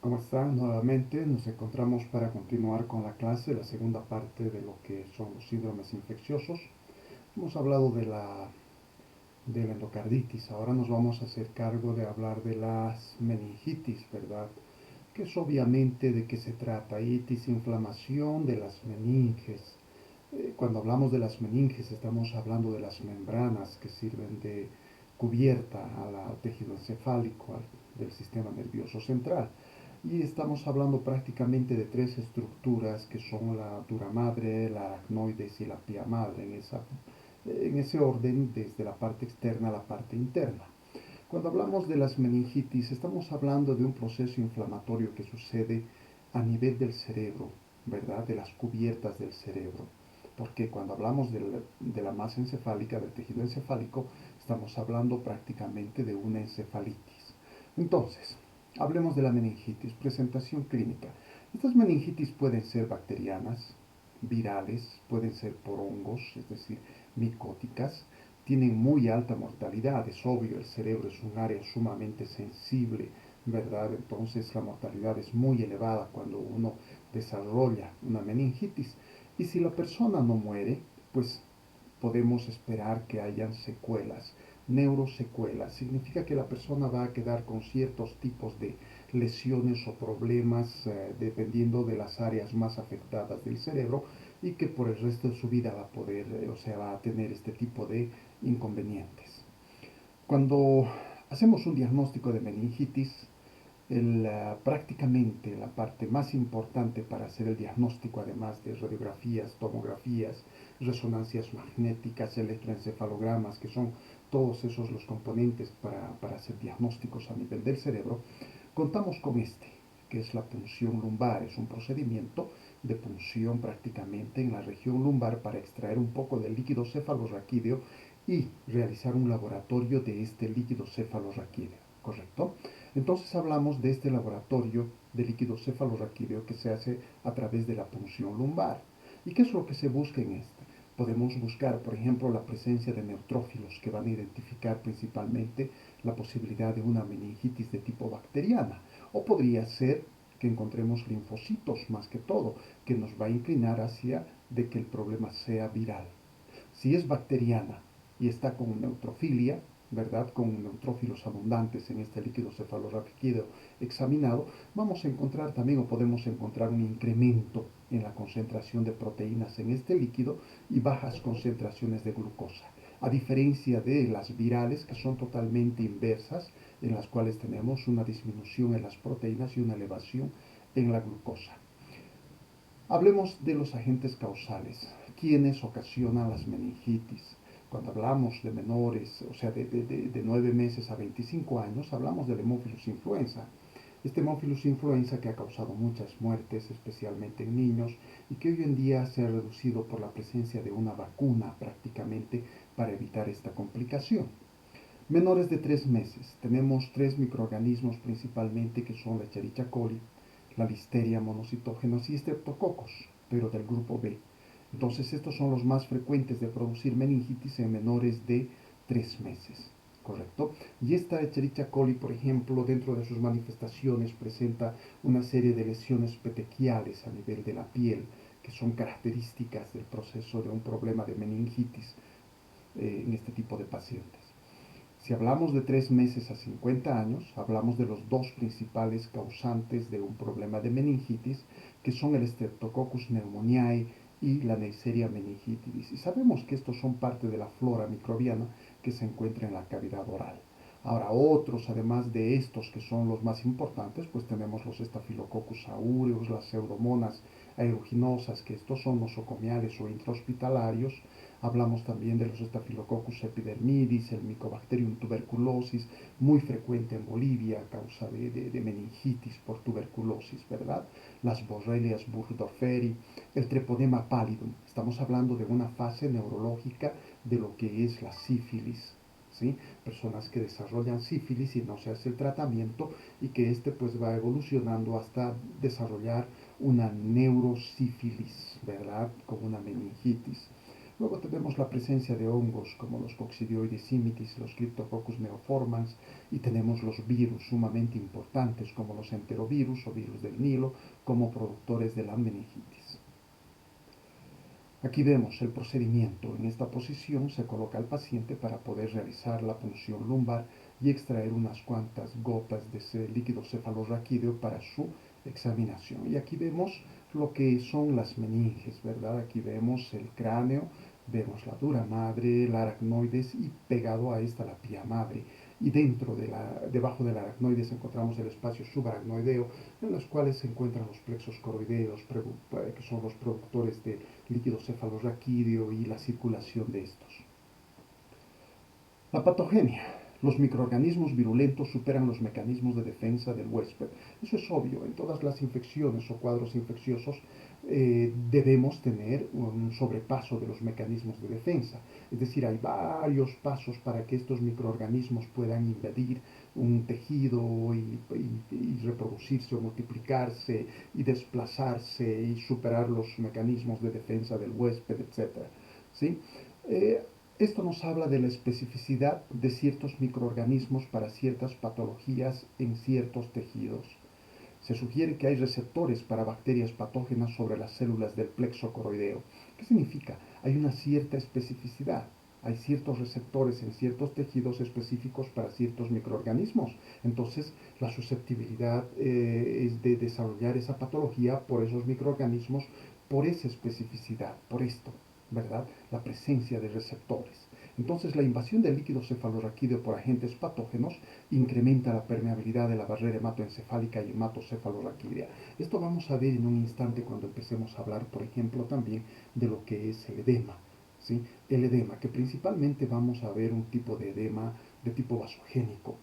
¿Cómo están? Nuevamente nos encontramos para continuar con la clase, la segunda parte de lo que son los síndromes infecciosos. Hemos hablado de la endocarditis, ahora nos vamos a hacer cargo de hablar de las meningitis, ¿verdad? Que es obviamente de qué se trata, itis, inflamación de las meninges. Cuando hablamos de las meninges estamos hablando de las membranas que sirven de cubierta al tejido encefálico, del sistema nervioso central. Y estamos hablando prácticamente de tres estructuras que son la dura madre, la aracnoides y la pia madre, en ese orden desde la parte externa a la parte interna. Cuando hablamos de las meningitis, estamos hablando de un proceso inflamatorio que sucede a nivel del cerebro, ¿verdad? De las cubiertas del cerebro. Porque cuando hablamos de la masa encefálica, del tejido encefálico, estamos hablando prácticamente de una encefalitis. Entonces, hablemos de la meningitis. Presentación clínica. Estas meningitis pueden ser bacterianas, virales, pueden ser por hongos, es decir, micóticas, tienen muy alta mortalidad, es obvio, el cerebro es un área sumamente sensible, ¿verdad? Entonces la mortalidad es muy elevada cuando uno desarrolla una meningitis. Y si la persona no muere, pues podemos esperar que hayan secuelas, neurosecuelas. Significa que la persona va a quedar con ciertos tipos de lesiones o problemas dependiendo de las áreas más afectadas del cerebro y que por el resto de su vida va a poder, o sea, va a tener este tipo de inconvenientes. Cuando hacemos un diagnóstico de meningitis, prácticamente la parte más importante para hacer el diagnóstico, además de radiografías, tomografías, resonancias magnéticas, electroencefalogramas, que son todos esos los componentes para hacer diagnósticos a nivel del cerebro, contamos con que es la punción lumbar. Es un procedimiento de punción prácticamente en la región lumbar para extraer un poco del líquido cefalorraquídeo y realizar un laboratorio de este líquido cefalorraquídeo, ¿correcto? Entonces hablamos de este laboratorio de líquido cefalorraquídeo que se hace a través de la punción lumbar. ¿Y qué es lo que se busca en este? Podemos buscar, por ejemplo, la presencia de neutrófilos que van a identificar principalmente la posibilidad de una meningitis de tipo bacteriana. O podría ser que encontremos linfocitos más que todo, que nos va a inclinar hacia de que el problema sea viral. Si es bacteriana y está con neutrofilia, ¿verdad? Con neutrófilos abundantes en este líquido cefalorraquídeo examinado, vamos a encontrar también o podemos encontrar un incremento en la concentración de proteínas en este líquido y bajas concentraciones de glucosa. A diferencia de las virales que son totalmente inversas, en las cuales tenemos una disminución en las proteínas y una elevación en la glucosa. Hablemos de los agentes causales, quienes ocasionan las meningitis. Cuando hablamos de menores, o sea, de 9 meses a 25 años, hablamos del Haemophilus influenza. Este Haemophilus influenza que ha causado muchas muertes, especialmente en niños, y que hoy en día se ha reducido por la presencia de una vacuna prácticamente para evitar esta complicación. Menores de 3 meses, tenemos tres microorganismos principalmente que son la Escherichia coli, la Listeria monocitógenos y Streptococcus, pero del grupo B. Entonces estos son los más frecuentes de producir meningitis en menores de 3 meses. ¿Correcto? Y esta Escherichia coli, por ejemplo, dentro de sus manifestaciones presenta una serie de lesiones petequiales a nivel de la piel, que son características del proceso de un problema de meningitis en este tipo de pacientes. Si hablamos de 3 meses a 50 años, hablamos de los dos principales causantes de un problema de meningitis, que son el Streptococcus pneumoniae y la Neisseria meningitidis. Y sabemos que estos son parte de la flora microbiana que se encuentra en la cavidad oral. Ahora, otros, además de estos que son los más importantes, pues tenemos los Staphylococcus aureus, las pseudomonas aeruginosas, que estos son nosocomiales o intrahospitalarios. Hablamos también de los Staphylococcus epidermidis, el Mycobacterium tuberculosis, muy frecuente en Bolivia a causa de meningitis por tuberculosis, ¿verdad? Las Borrelias burgdorferi, el Treponema pallidum. Estamos hablando de una fase neurológica de lo que es la sífilis, ¿sí? Personas que desarrollan sífilis y no se hace el tratamiento y que este pues va evolucionando hasta desarrollar una neurosífilis, ¿verdad? Como una meningitis. Luego tenemos la presencia de hongos como los Coccidioides simitis, los Cryptococcus neoformans, y tenemos los virus sumamente importantes como los enterovirus o virus del Nilo como productores de la meningitis. Aquí vemos el procedimiento. En esta posición se coloca al paciente para poder realizar la punción lumbar y extraer unas cuantas gotas de ese líquido cefalorraquídeo para su examinación. Y aquí vemos lo que son las meninges, ¿verdad? Aquí vemos el cráneo, vemos la dura madre, la aracnoides y pegado a esta la pía madre. Y debajo de la aracnoides encontramos el espacio subaracnoideo, en los cuales se encuentran los plexos coroideos, que son los productores de líquido cefalorraquídeo y la circulación de estos. La patogenia. Los microorganismos virulentos superan los mecanismos de defensa del huésped. Eso es obvio. En todas las infecciones o cuadros infecciosos debemos tener un sobrepaso de los mecanismos de defensa. Es decir, hay varios pasos para que estos microorganismos puedan invadir un tejido y reproducirse o multiplicarse y desplazarse y superar los mecanismos de defensa del huésped, etc. ¿Sí? Esto nos habla de la especificidad de ciertos microorganismos para ciertas patologías en ciertos tejidos. Se sugiere que hay receptores para bacterias patógenas sobre las células del plexo coroideo. ¿Qué significa? Hay una cierta especificidad. Hay ciertos receptores en ciertos tejidos específicos para ciertos microorganismos. Entonces, la susceptibilidad es de desarrollar esa patología por esos microorganismos, por esa especificidad, por esto. ¿Verdad? La presencia de receptores. Entonces, la invasión del líquido cefalorraquídeo por agentes patógenos incrementa la permeabilidad de la barrera hematoencefálica y hematocefalorraquídea. Esto vamos a ver en un instante cuando empecemos a hablar, por ejemplo, también de lo que es el edema. ¿Sí? El edema, que principalmente vamos a ver un tipo de edema de tipo vasogénico,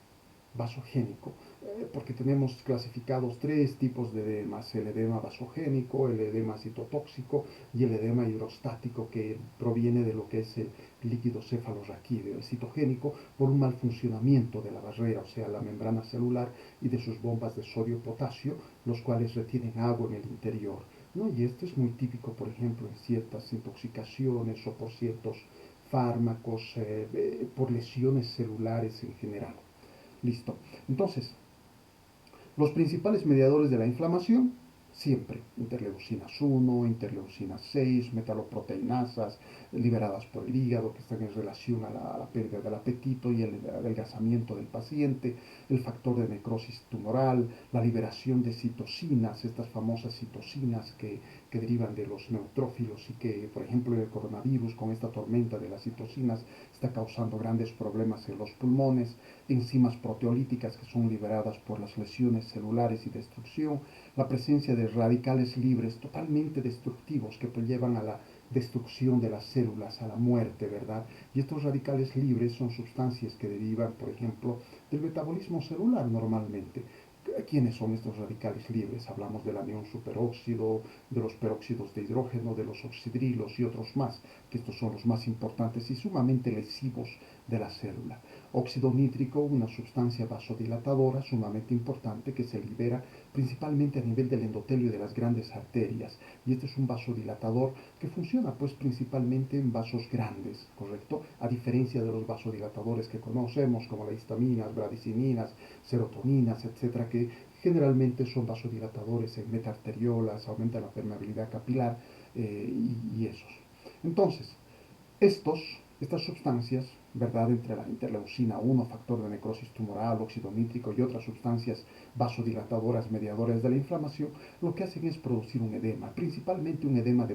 porque tenemos clasificados tres tipos de edemas: el edema vasogénico, el edema citotóxico y el edema hidrostático, que proviene de lo que es el líquido cefalorraquídeo. El citogénico por un mal funcionamiento de la barrera, o sea, la membrana celular y de sus bombas de sodio-potasio, los cuales retienen agua en el interior, ¿no? Y esto es muy típico, por ejemplo, en ciertas intoxicaciones o por ciertos fármacos, por lesiones celulares en general. Listo. Entonces, los principales mediadores de la inflamación, siempre interleucinas 1, interleucinas 6, metaloproteinasas liberadas por el hígado que están en relación a la pérdida del apetito y el adelgazamiento del paciente, el factor de necrosis tumoral, la liberación de citocinas, estas famosas citocinas que derivan de los neutrófilos y que, por ejemplo, el coronavirus con esta tormenta de las citocinas está causando grandes problemas en los pulmones, enzimas proteolíticas que son liberadas por las lesiones celulares y destrucción, la presencia de radicales libres totalmente destructivos que llevan a la destrucción de las células, a la muerte, ¿verdad? Y estos radicales libres son sustancias que derivan, por ejemplo, del metabolismo celular normalmente. ¿Quiénes son estos radicales libres? Hablamos del anión superóxido, de los peróxidos de hidrógeno, de los oxidrilos y otros más, que estos son los más importantes y sumamente lesivos de la célula. Óxido nítrico, una sustancia vasodilatadora sumamente importante que se libera principalmente a nivel del endotelio de las grandes arterias. Y este es un vasodilatador que funciona pues principalmente en vasos grandes, ¿correcto? A diferencia de los vasodilatadores que conocemos como las histaminas, bradicininas, serotoninas, etcétera, que generalmente son vasodilatadores en metaarteriolas, aumentan la permeabilidad capilar y esos. Entonces, estas sustancias, ¿verdad? Entre la interleucina 1, factor de necrosis tumoral, óxido nítrico y otras sustancias vasodilatadoras mediadoras de la inflamación, lo que hacen es producir un edema, principalmente un edema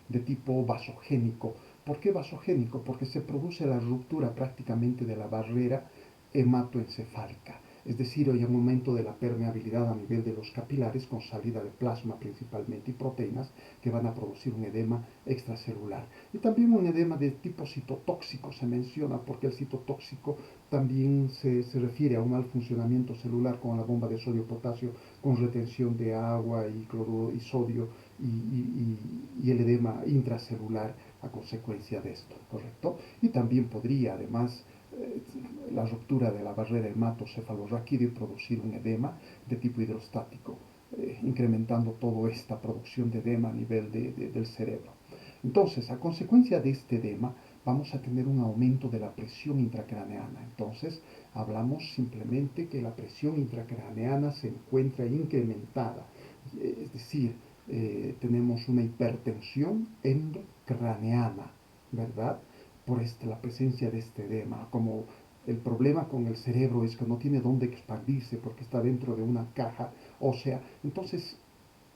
de tipo vasogénico. ¿Por qué vasogénico? Porque se produce la ruptura prácticamente de la barrera hematoencefálica. Es decir, hay un aumento de la permeabilidad a nivel de los capilares con salida de plasma principalmente y proteínas que van a producir un edema extracelular. Y también un edema de tipo citotóxico se menciona porque el citotóxico también se refiere a un mal funcionamiento celular con la bomba de sodio-potasio con retención de agua y cloruro y sodio y el edema intracelular a consecuencia de esto, ¿correcto? Y también podría además la ruptura de la barrera hematocefalorraquídea y producir un edema de tipo hidrostático, incrementando toda esta producción de edema a nivel del cerebro. Entonces, a consecuencia de este edema, vamos a tener un aumento de la presión intracraneana. Entonces, hablamos simplemente que la presión intracraneana se encuentra incrementada, es decir, tenemos una hipertensión endocraneana, ¿verdad? Por la presencia de este edema. Como el problema con el cerebro es que no tiene dónde expandirse porque está dentro de una caja ósea, entonces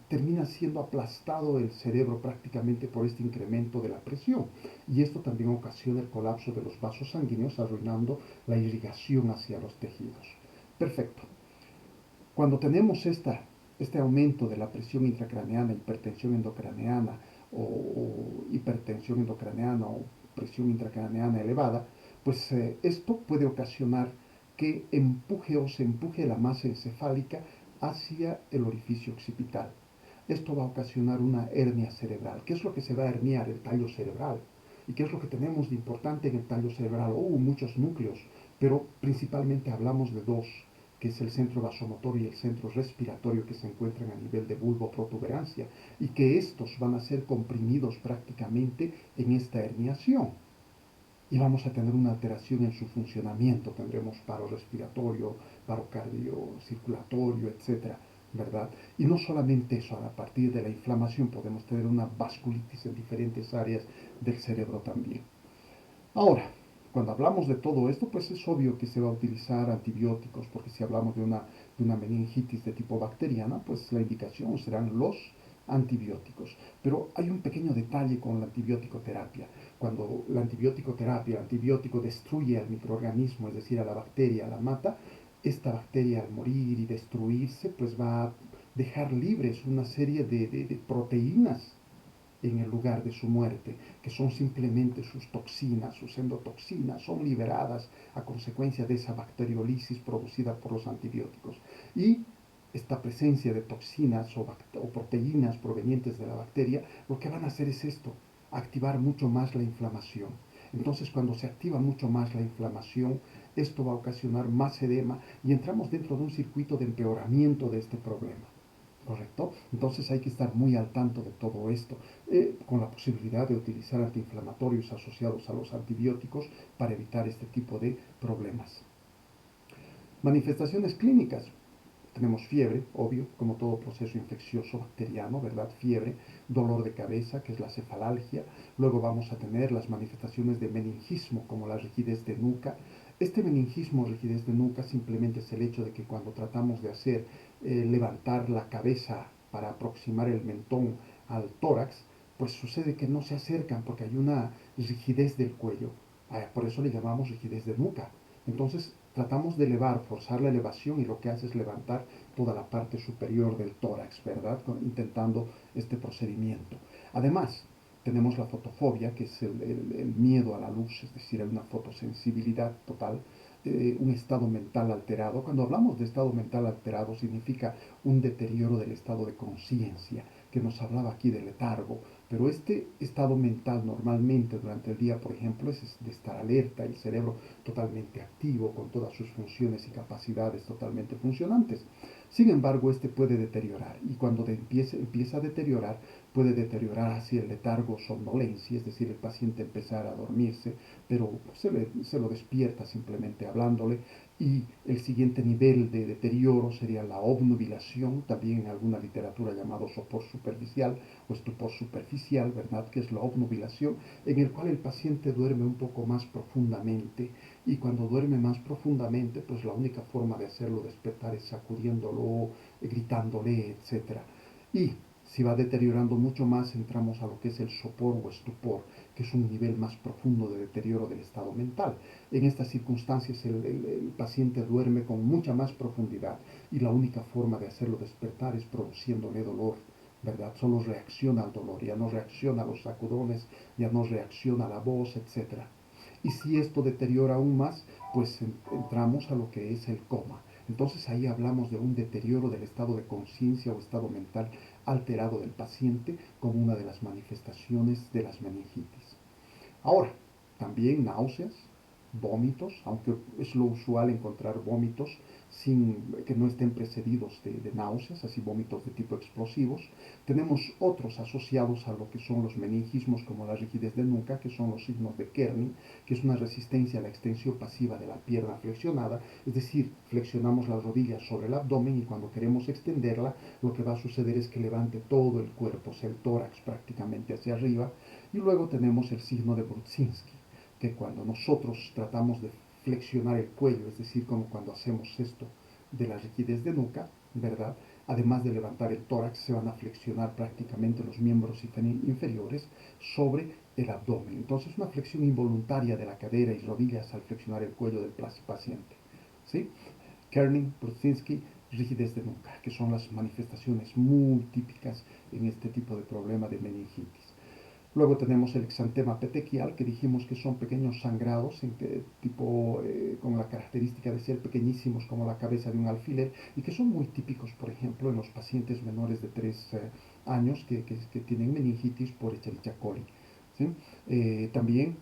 termina siendo aplastado el cerebro prácticamente por este incremento de la presión. Y esto también ocasiona el colapso de los vasos sanguíneos, arruinando la irrigación hacia los tejidos. Perfecto. Cuando tenemos este aumento de la presión intracraneana, hipertensión endocraneana o hipertensión endocraneana o presión intracraneana elevada, pues esto puede ocasionar que empuje o se empuje la masa encefálica hacia el orificio occipital. Esto va a ocasionar una hernia cerebral. ¿Qué es lo que se va a herniar? El tallo cerebral. ¿Y qué es lo que tenemos de importante en el tallo cerebral? Muchos núcleos, pero principalmente hablamos de dos, que es el centro vasomotor y el centro respiratorio, que se encuentran a nivel de bulbo protuberancia, y que estos van a ser comprimidos prácticamente en esta herniación. Y vamos a tener una alteración en su funcionamiento, tendremos paro respiratorio, paro cardiocirculatorio, etcétera, ¿verdad? Y no solamente eso, a partir de la inflamación podemos tener una vasculitis en diferentes áreas del cerebro también. Ahora, cuando hablamos de todo esto, pues es obvio que se va a utilizar antibióticos, porque si hablamos de una meningitis de tipo bacteriana, pues la indicación serán los antibióticos. Pero hay un pequeño detalle con la antibiótico terapia. Cuando la antibiótico terapia, el antibiótico destruye al microorganismo, es decir, a la bacteria, la mata, esta bacteria al morir y destruirse, pues va a dejar libres una serie de proteínas en el lugar de su muerte, que son simplemente sus toxinas, sus endotoxinas, son liberadas a consecuencia de esa bacteriolisis producida por los antibióticos. Y esta presencia de toxinas o proteínas provenientes de la bacteria, lo que van a hacer es esto, activar mucho más la inflamación. Entonces, cuando se activa mucho más la inflamación, esto va a ocasionar más edema y entramos dentro de un circuito de empeoramiento de este problema. ¿Correcto? Entonces hay que estar muy al tanto de todo esto, con la posibilidad de utilizar antiinflamatorios asociados a los antibióticos para evitar este tipo de problemas. Manifestaciones clínicas. Tenemos fiebre, obvio, como todo proceso infeccioso bacteriano, ¿verdad? Fiebre, dolor de cabeza, que es la cefalalgia. Luego vamos a tener las manifestaciones de meningismo, como la rigidez de nuca. Este meningismo o rigidez de nuca simplemente es el hecho de que cuando tratamos de hacer levantar la cabeza para aproximar el mentón al tórax, pues sucede que no se acercan porque hay una rigidez del cuello. Por eso le llamamos rigidez de nuca. Entonces tratamos de elevar, forzar la elevación y lo que hace es levantar toda la parte superior del tórax, ¿verdad? Intentando este procedimiento. Además, tenemos la fotofobia, que es el miedo a la luz, es decir, hay una fotosensibilidad total, un estado mental alterado. Cuando hablamos de estado mental alterado, significa un deterioro del estado de conciencia, que nos hablaba aquí de letargo, pero este estado mental normalmente durante el día, por ejemplo, es de estar alerta, el cerebro totalmente activo, con todas sus funciones y capacidades totalmente funcionantes. Sin embargo, este puede deteriorar y cuando empieza a deteriorar, puede deteriorar hacia el letargo somnolencia, es decir, el paciente empezar a dormirse, pero se lo despierta simplemente hablándole. Y el siguiente nivel de deterioro sería la obnubilación, también en alguna literatura llamado sopor superficial o estupor superficial, ¿verdad? Que es la obnubilación, en el cual el paciente duerme un poco más profundamente y cuando duerme más profundamente, pues la única forma de hacerlo despertar es sacudiéndolo, gritándole, etcétera. Y si va deteriorando mucho más, entramos a lo que es el sopor o estupor, que es un nivel más profundo de deterioro del estado mental. En estas circunstancias el paciente duerme con mucha más profundidad y la única forma de hacerlo despertar es produciéndole dolor, ¿verdad? Solo reacciona al dolor, ya no reacciona a los sacudones, ya no reacciona a la voz, etcétera. Y si esto deteriora aún más, pues entramos a lo que es el coma. Entonces ahí hablamos de un deterioro del estado de conciencia o estado mental alterado del paciente como una de las manifestaciones de las meningitis. Ahora, también náuseas, vómitos, aunque es lo usual encontrar vómitos, que no estén precedidos de náuseas, así vómitos de tipo explosivos. Tenemos otros asociados a lo que son los meningismos, como la rigidez de nuca, que son los signos de Kerning, que es una resistencia a la extensión pasiva de la pierna flexionada, es decir, flexionamos las rodillas sobre el abdomen y cuando queremos extenderla, lo que va a suceder es que levante todo el cuerpo, o sea, el tórax prácticamente hacia arriba. Y luego tenemos el signo de Brudzinski, que cuando nosotros tratamos de flexionar el cuello, es decir, como cuando hacemos esto de la rigidez de nuca, ¿verdad? Además de levantar el tórax, se van a flexionar prácticamente los miembros inferiores sobre el abdomen. Entonces, una flexión involuntaria de la cadera y rodillas al flexionar el cuello del paciente. ¿Sí? Kerning, Brudzinski, rigidez de nuca, que son las manifestaciones muy típicas en este tipo de problema de meningitis. Luego tenemos el exantema petequial, que dijimos que son pequeños sangrados con la característica de ser pequeñísimos como la cabeza de un alfiler y que son muy típicos, por ejemplo, en los pacientes menores de 3 años que tienen meningitis por Escherichia coli. ¿Sí? También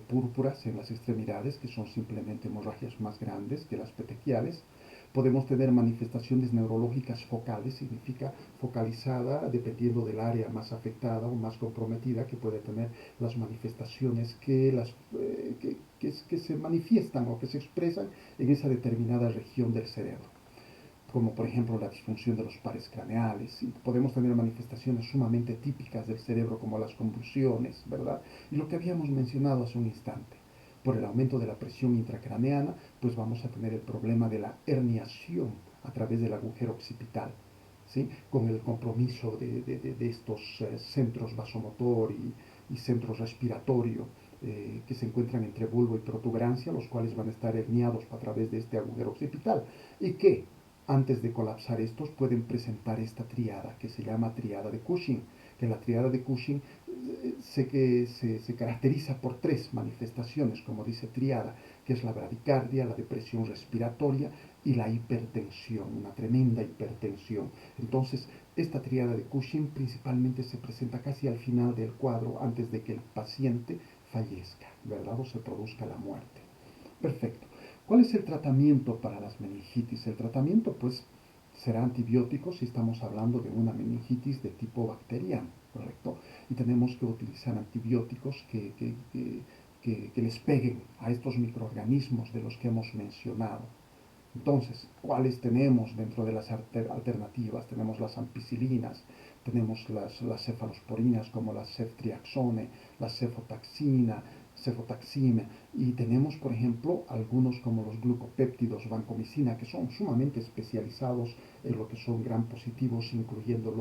púrpuras en las extremidades, que son simplemente hemorragias más grandes que las petequiales. Podemos tener manifestaciones neurológicas focales, significa focalizada dependiendo del área más afectada o más comprometida, que puede tener las manifestaciones que se manifiestan o que se expresan en esa determinada región del cerebro, como por ejemplo la disfunción de los pares craneales. Y podemos tener manifestaciones sumamente típicas del cerebro como las convulsiones, ¿verdad? Y lo que habíamos mencionado hace un instante, por el aumento de la presión intracraneana, pues vamos a tener el problema de la herniación a través del agujero occipital, ¿sí? Con el compromiso de estos centros vasomotor y centro respiratorio que se encuentran entre bulbo y protuberancia, los cuales van a estar herniados a través de este agujero occipital y que antes de colapsar estos pueden presentar esta triada que se llama triada de Cushing, que la triada de Cushing se caracteriza por tres manifestaciones, como dice triada, que es la bradicardia, la depresión respiratoria y la hipertensión, una tremenda hipertensión. Entonces, esta triada de Cushing principalmente se presenta casi al final del cuadro, antes de que el paciente fallezca, ¿verdad? O se produzca la muerte. Perfecto. ¿Cuál es el tratamiento para las meningitis? El tratamiento, pues, será antibiótico si estamos hablando de una meningitis de tipo bacteriano, ¿correcto? Y tenemos que utilizar antibióticos que les peguen a estos microorganismos de los que hemos mencionado. Entonces, ¿cuáles tenemos dentro de las alternativas? Tenemos las ampicilinas, tenemos las cefalosporinas como la ceftriaxone, la cefotaxina, cefotaxime, y tenemos, por ejemplo, algunos como los glucopéptidos vancomicina, que son sumamente especializados en lo que son gram positivos, incluyendo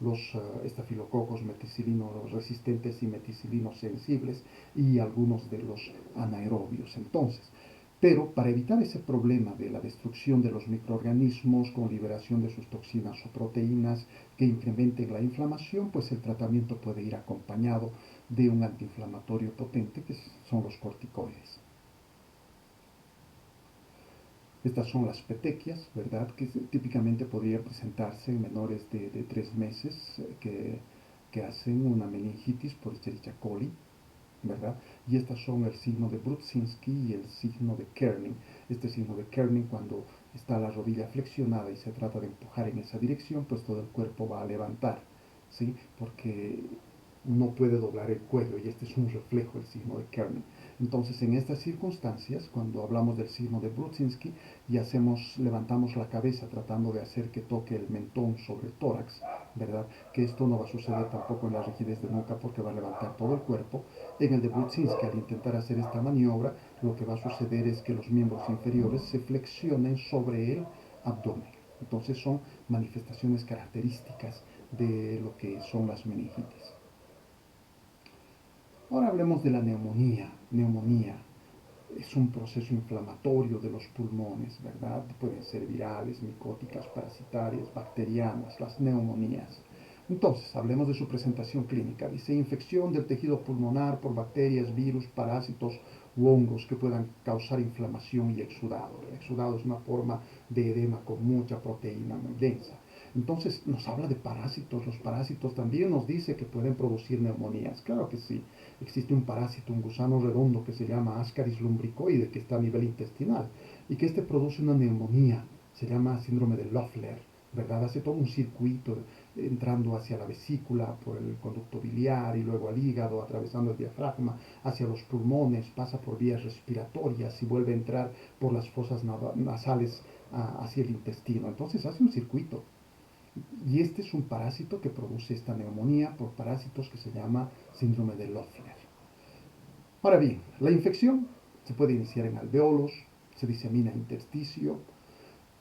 los estafilococos meticilinos resistentes y meticilinos sensibles y algunos de los anaerobios. Entonces, pero para evitar ese problema de la destrucción de los microorganismos con liberación de sus toxinas o proteínas que incrementen la inflamación, pues el tratamiento puede ir acompañado de un antiinflamatorio potente, que son los corticoides. Estas son las petequias, ¿verdad? Que típicamente podría presentarse en menores de 3 meses que hacen una meningitis por Escherichia coli, ¿verdad? Y estas son el signo de Brudzinski y el signo de Kerning. Este signo de Kerning, cuando está la rodilla flexionada y se trata de empujar en esa dirección, pues todo el cuerpo va a levantar, ¿sí? Porque no puede doblar el cuello y este es un reflejo del signo de Kerning. Entonces, en estas circunstancias, cuando hablamos del signo de Brudzinski y levantamos la cabeza tratando de hacer que toque el mentón sobre el tórax, ¿verdad? Que esto no va a suceder tampoco en la rigidez de nuca porque va a levantar todo el cuerpo. En el de Brudzinski, al intentar hacer esta maniobra, lo que va a suceder es que los miembros inferiores se flexionen sobre el abdomen. Entonces son manifestaciones características de lo que son las meningitis. Ahora hablemos de la neumonía. Neumonía es un proceso inflamatorio de los pulmones, ¿verdad? Pueden ser virales, micóticas, parasitarias, bacterianas, las neumonías. Entonces, hablemos de su presentación clínica. Dice infección del tejido pulmonar por bacterias, virus, parásitos u hongos que puedan causar inflamación y exudado. El exudado es una forma de edema con mucha proteína muy densa. Entonces nos habla de parásitos. Los parásitos también nos dice que pueden producir neumonías. Claro que sí. Existe un parásito, un gusano redondo que se llama Ascaris lumbricoide, que está a nivel intestinal y que este produce una neumonía. Se llama síndrome de Loeffler, ¿verdad? Hace todo un circuito entrando hacia la vesícula por el conducto biliar y luego al hígado, atravesando el diafragma, hacia los pulmones, pasa por vías respiratorias y vuelve a entrar por las fosas nasales hacia el intestino. Entonces hace un circuito. Y este es un parásito que produce esta neumonía por parásitos que se llama síndrome de Loeffler. Ahora bien, la infección se puede iniciar en alveolos, se disemina en intersticio.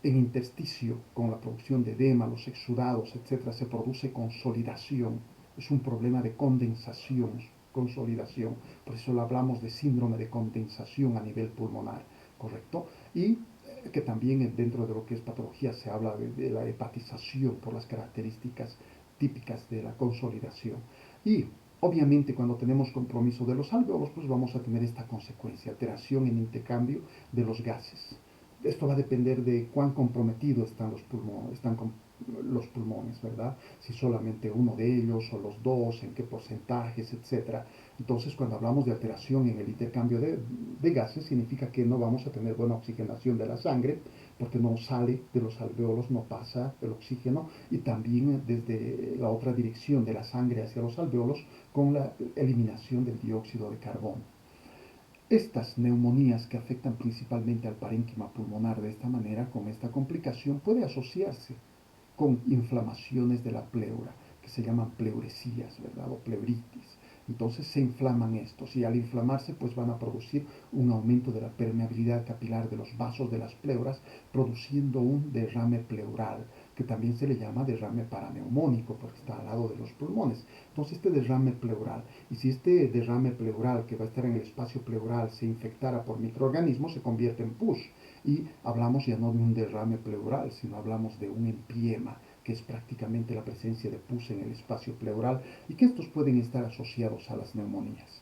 En intersticio, con la producción de edema, los exudados, etcétera, se produce consolidación. Es un problema de condensación, consolidación. Por eso lo hablamos de síndrome de condensación a nivel pulmonar, ¿correcto? Y que también dentro de lo que es patología se habla de la hepatización por las características típicas de la consolidación. Y obviamente cuando tenemos compromiso de los alveolos, pues vamos a tener esta consecuencia, alteración en intercambio de los gases. Esto va a depender de cuán comprometidos están los pulmones, ¿verdad? Si solamente uno de ellos o los dos, en qué porcentajes, etcétera. Entonces, cuando hablamos de alteración en el intercambio de gases, significa que no vamos a tener buena oxigenación de la sangre, porque no sale de los alveolos, no pasa el oxígeno, y también desde la otra dirección de la sangre hacia los alveolos, con la eliminación del dióxido de carbono. Estas neumonías que afectan principalmente al parénquima pulmonar de esta manera, con esta complicación, puede asociarse con inflamaciones de la pleura, que se llaman pleuresías, ¿verdad? O pleuritis. Entonces se inflaman estos y al inflamarse pues van a producir un aumento de la permeabilidad capilar de los vasos de las pleuras, produciendo un derrame pleural, que también se le llama derrame paraneumónico porque está al lado de los pulmones. Entonces este derrame pleural, y si este derrame pleural que va a estar en el espacio pleural se infectara por microorganismos, se convierte en pus. Y hablamos ya no de un derrame pleural, sino hablamos de un empiema, que es prácticamente la presencia de pus en el espacio pleural y que estos pueden estar asociados a las neumonías.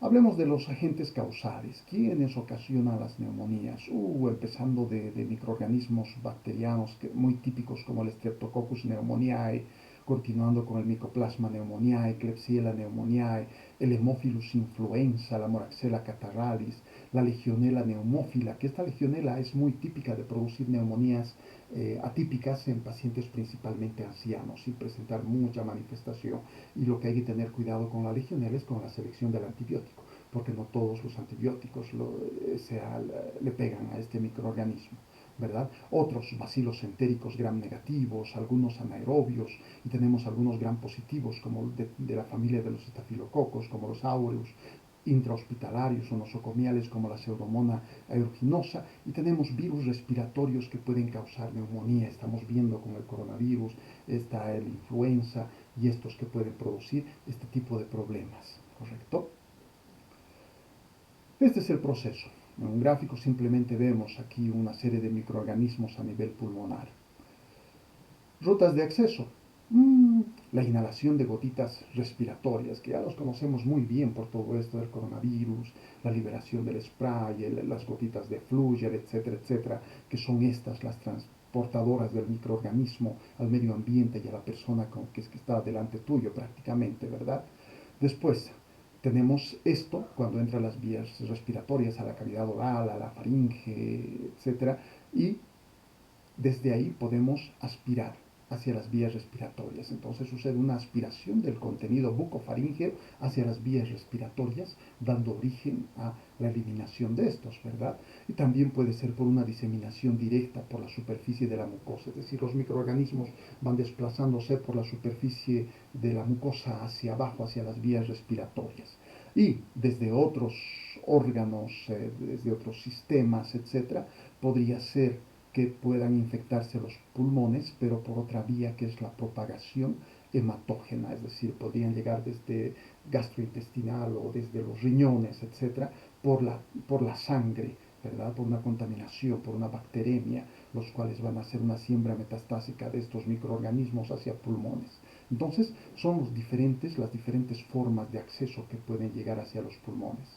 Hablemos de los agentes causales. ¿Quiénes ocasionan las neumonías? Empezando de microorganismos bacterianos muy típicos como el Streptococcus pneumoniae, continuando con el Mycoplasma pneumoniae, Klebsiella pneumoniae, el Haemophilus influenza, la Moraxella catarrhalis, la Legionella neumófila, que esta Legionella es muy típica de producir neumonías atípicas en pacientes principalmente ancianos, sin presentar mucha manifestación. Y lo que hay que tener cuidado con la Legionella es con la selección del antibiótico, porque no todos los antibióticos le pegan a este microorganismo, ¿verdad? Otros bacilos entéricos gram negativos, algunos anaerobios, y tenemos algunos gram positivos, como de la familia de los estafilococos, como los aureus, intrahospitalarios o nosocomiales como la Pseudomonas aeruginosa, y tenemos virus respiratorios que pueden causar neumonía. Estamos viendo con el coronavirus, está el influenza y estos que pueden producir este tipo de problemas, ¿correcto? Este es el proceso. En un gráfico simplemente vemos aquí una serie de microorganismos a nivel pulmonar. Rutas de acceso. La inhalación de gotitas respiratorias, que ya los conocemos muy bien por todo esto del coronavirus, la liberación del spray, las gotitas de Fluger, etcétera, etcétera, que son estas las transportadoras del microorganismo al medio ambiente y a la persona que está delante tuyo prácticamente, ¿verdad? Después, tenemos esto cuando entra a las vías respiratorias, a la cavidad oral, a la faringe, etcétera, y desde ahí podemos aspirar hacia las vías respiratorias. Entonces sucede una aspiración del contenido bucofaríngeo hacia las vías respiratorias, dando origen a la eliminación de estos, ¿verdad? Y también puede ser por una diseminación directa por la superficie de la mucosa, es decir, los microorganismos van desplazándose por la superficie de la mucosa hacia abajo, hacia las vías respiratorias. Y desde otros órganos, desde otros sistemas, etcétera, podría ser que puedan infectarse los pulmones, pero por otra vía que es la propagación hematógena, es decir, podrían llegar desde gastrointestinal o desde los riñones, etcétera, por la sangre, ¿verdad? Por una contaminación, por una bacteremia, los cuales van a hacer una siembra metastásica de estos microorganismos hacia pulmones. Entonces, son las diferentes formas de acceso que pueden llegar hacia los pulmones.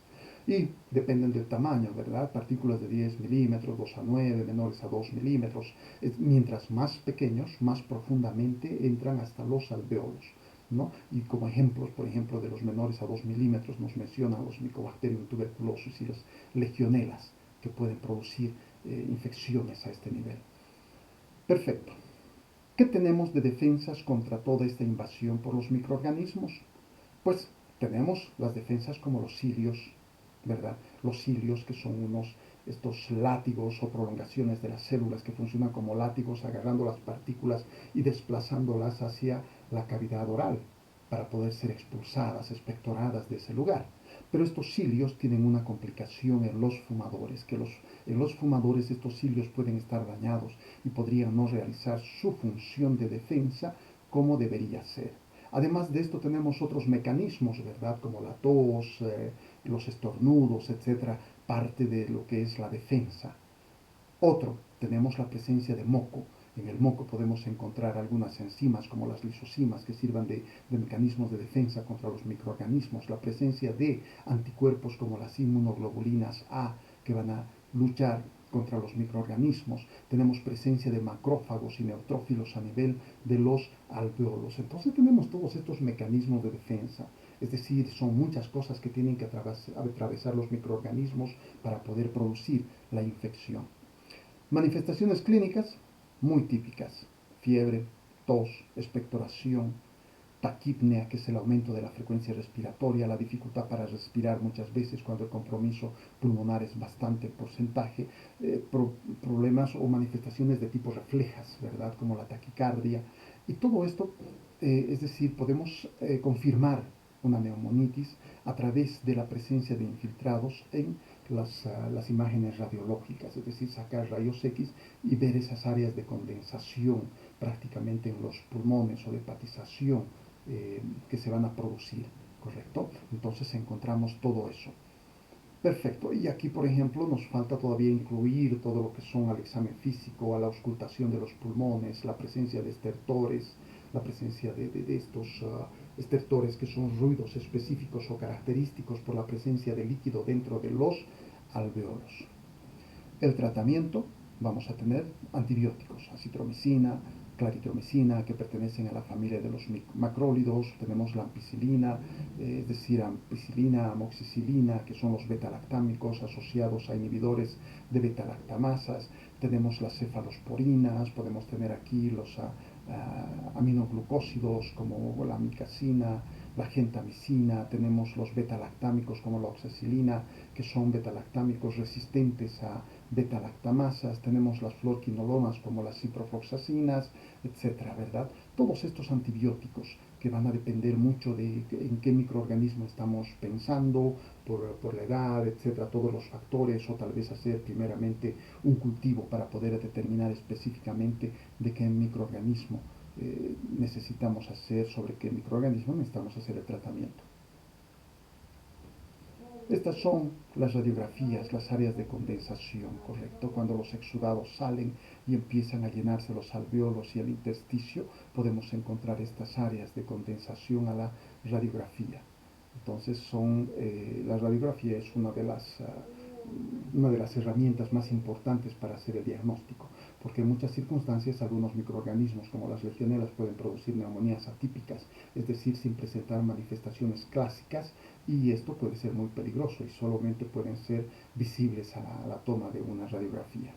Y dependen del tamaño, ¿verdad? Partículas de 10 milímetros, 2 a 9, menores a 2 milímetros. Mientras más pequeños, más profundamente entran hasta los alvéolos, ¿no? Y como ejemplos, por ejemplo, de los menores a 2 milímetros nos mencionan los Mycobacterium tuberculosis y las legionelas que pueden producir infecciones a este nivel. Perfecto. ¿Qué tenemos de defensas contra toda esta invasión por los microorganismos? Pues tenemos las defensas como los cilios, ¿verdad? Los cilios que son estos látigos o prolongaciones de las células que funcionan como látigos agarrando las partículas y desplazándolas hacia la cavidad oral para poder ser expulsadas, expectoradas de ese lugar. Pero estos cilios tienen una complicación en los fumadores, en los fumadores estos cilios pueden estar dañados y podrían no realizar su función de defensa como debería ser. Además de esto tenemos otros mecanismos, ¿verdad? Como la tos, los estornudos, etcétera, parte de lo que es la defensa. Otro, tenemos la presencia de moco. En el moco podemos encontrar algunas enzimas como las lisosimas que sirvan de mecanismos de defensa contra los microorganismos. La presencia de anticuerpos como las inmunoglobulinas A que van a luchar contra los microorganismos. Tenemos presencia de macrófagos y neutrófilos a nivel de los alvéolos. Entonces tenemos todos estos mecanismos de defensa. Es decir, son muchas cosas que tienen que atravesar los microorganismos para poder producir la infección. Manifestaciones clínicas muy típicas: fiebre, tos, expectoración, taquipnea, que es el aumento de la frecuencia respiratoria, la dificultad para respirar muchas veces cuando el compromiso pulmonar es bastante porcentaje, problemas o manifestaciones de tipo reflejas, ¿verdad? Como la taquicardia. Y todo esto, es decir, podemos confirmar una neumonitis a través de la presencia de infiltrados en las imágenes radiológicas, es decir, sacar rayos X y ver esas áreas de condensación prácticamente en los pulmones o de hepatización que se van a producir, ¿correcto? Entonces encontramos todo eso. Perfecto. Y aquí, por ejemplo, nos falta todavía incluir todo lo que son al examen físico, a la auscultación de los pulmones, la presencia de estertores, la presencia de estos estertores que son ruidos específicos o característicos por la presencia de líquido dentro de los alvéolos. El tratamiento, vamos a tener antibióticos, acitromicina, claritromicina, que pertenecen a la familia de los macrólidos, tenemos la ampicilina, es decir, ampicilina, amoxicilina, que son los betalactámicos asociados a inhibidores de betalactamasas, tenemos las cefalosporinas, podemos tener aquí los aminoglucósidos como la amicacina, la gentamicina, tenemos los betalactámicos como la oxacilina, que son betalactámicos resistentes a betalactamasas, tenemos las fluorquinolonas como las ciprofloxacinas, etcétera, ¿verdad? Todos estos antibióticos que van a depender mucho de en qué microorganismo estamos pensando, por la edad, etcétera, todos los factores, o tal vez hacer primeramente un cultivo para poder determinar específicamente de qué microorganismo necesitamos hacer, sobre qué microorganismo necesitamos hacer el tratamiento. Estas son las radiografías, las áreas de condensación, ¿correcto? Cuando los exudados salen y empiezan a llenarse los alvéolos y el intersticio, podemos encontrar estas áreas de condensación a la radiografía. Entonces la radiografía es una de las herramientas más importantes para hacer el diagnóstico, porque en muchas circunstancias algunos microorganismos como las legionelas pueden producir neumonías atípicas, es decir, sin presentar manifestaciones clásicas, y esto puede ser muy peligroso y solamente pueden ser visibles a la toma de una radiografía.